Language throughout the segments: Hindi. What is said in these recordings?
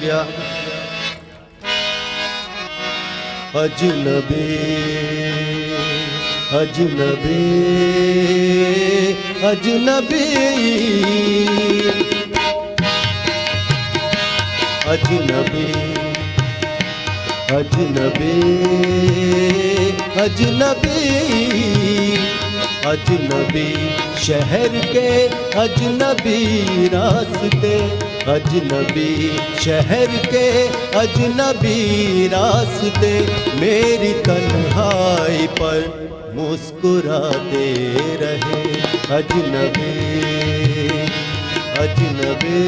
गया। अजनबी अजनबी अजनबी अजनबी अजनबी अजनबी अजनबी शहर के अजनबी रास्ते, अजनबी शहर के अजनबी रास्ते मेरी तन्हाई पर मुस्कुराते रहे। अजनबी अजनबी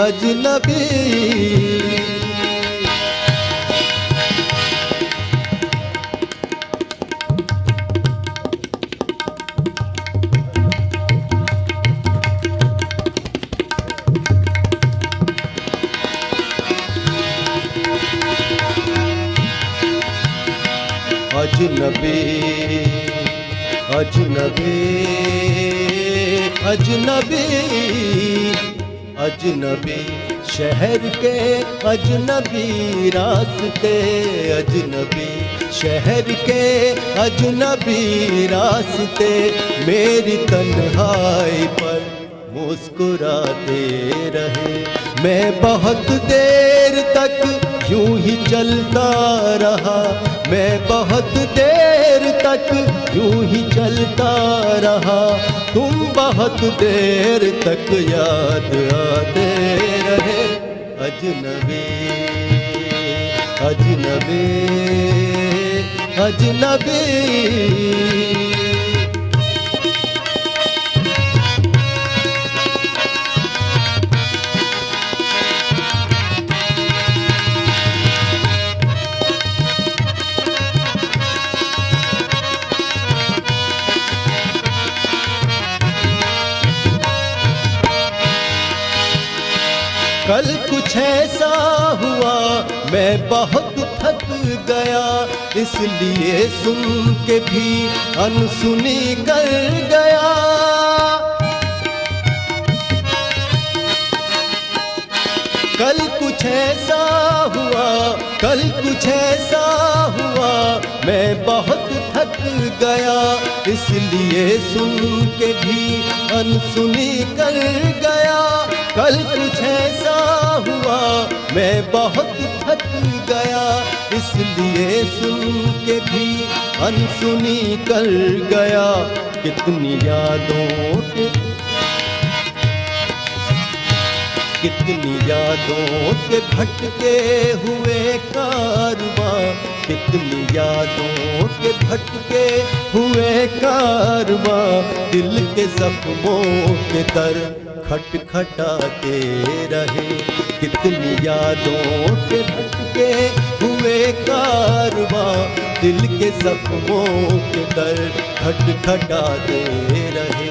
अजनबी अजनबी अजनबी अजनबी अजनबी शहर के अजनबी रास्ते, अजनबी शहर के अजनबी रास्ते मेरी तन्हाई पर मुस्कुराते रहे। मैं बहुत देर तक यूं ही चलता रहा, मैं बहुत देर तक यूं ही चलता रहा, तुम बहुत देर तक याद आते रहे। अजनबी अजनबी अजनबी कल कुछ ऐसा हुआ मैं बहुत थक गया, इसलिए सुन के भी अनसुनी कर गया। कल कुछ ऐसा हुआ, कल कुछ ऐसा हुआ मैं बहुत थक गया, इसलिए सुन के भी अनसुनी कर गया। कल कुछ ऐसा हुआ मैं बहुत थक गया, इसलिए सुन के भी अनसुनी कर गया। कितनी यादों के कितनी यादों के भटके हुए कारवां, कितनी यादों के भटके हुए कारवां दिल के जख्मों के दर खटखटाते रहे। कितनी यादों के भटके हुए कारवां दिल के जख्मों के दर खटखटाते रहे।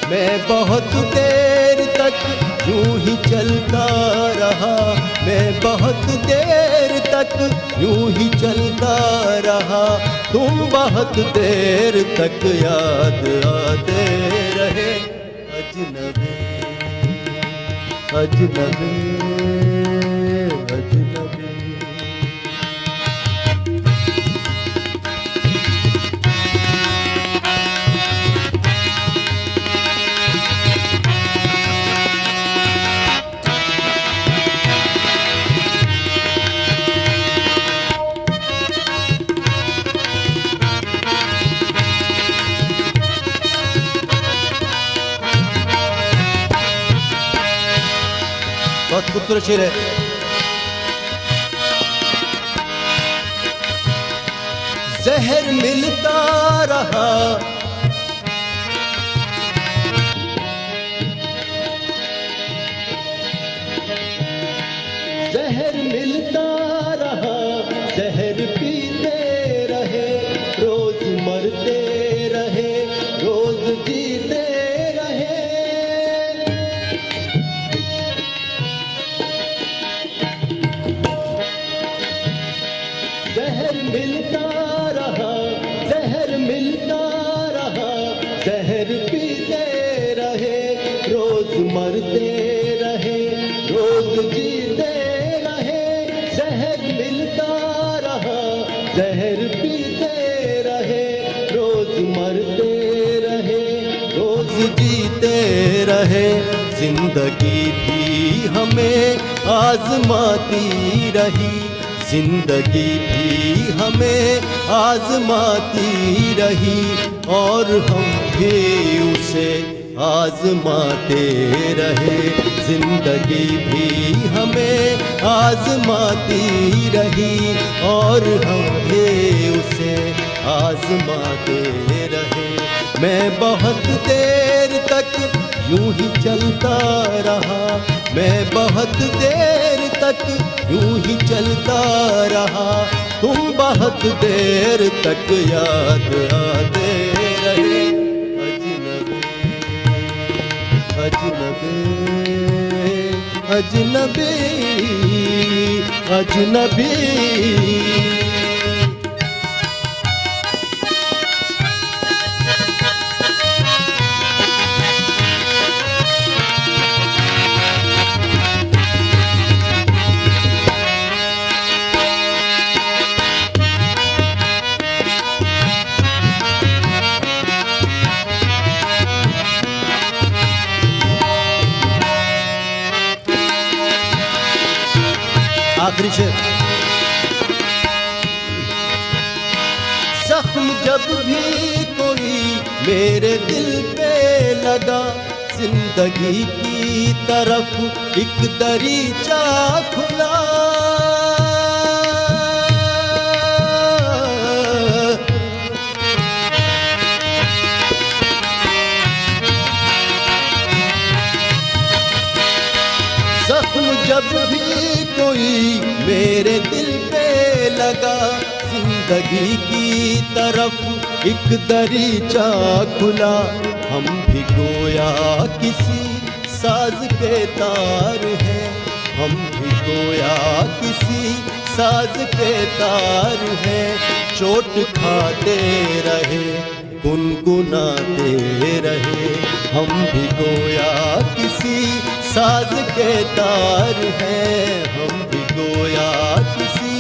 मैं बहुत देर तक यूं ही चलता रहा, मैं बहुत देर तक यूं ही चलता रहा, तुम बहुत देर तक याद आते रहे। अजनबी अजनबी अजनबी बहुत खूबसूरत शेर है। जहर मिलता रहा, जहर मिलता रहा, जहर पीते रहे, रोज मरते रहे, रोज जीते रहे। जहर मिलता रहा, जहर मिलता रहा, जहर पीते रहे, रोज मरते रहे, रोज जीते रहे, जहर मिलता रहा, जहर पीते रहे, रोज मरते रहे, रोज जीते रहे। जिंदगी भी हमें आजमाती रही, जिंदगी भी हमें आजमाती रही, और हम भी उसे आजमाते रहे। जिंदगी भी हमें आजमाती रही, और हम भी उसे आजमाते रहे। मैं बहुत देर तक यूं ही चलता रहा, मैं बहुत देर तक यूं ही चलता रहा, तुम बहुत देर तक याद आते रहे। अजनबी अजनबी अजनबी अजनबी। आखिरी शेर। जख्म जब भी कोई मेरे दिल पे लगा, जिंदगी की तरफ एक दरीचा खुला। जख्म जब भी कोई मेरे दिल पे लगा, जिंदगी की तरफ एक दरीचा खुला। हम भी गोया किसी साज के तार हैं, हम भी गोया किसी साज के तार हैं। चोट खाते रहे, गुनगुनाते रहे, हम भी गोया किसी साज के तार हैं, हम भी गोया किसी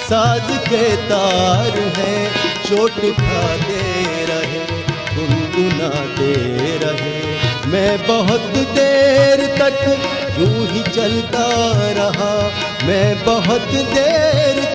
साज के तार हैं। चोट खाते रहे, गुनगुनाते रहे। मैं बहुत देर तक यूं ही चलता रहा, मैं बहुत देर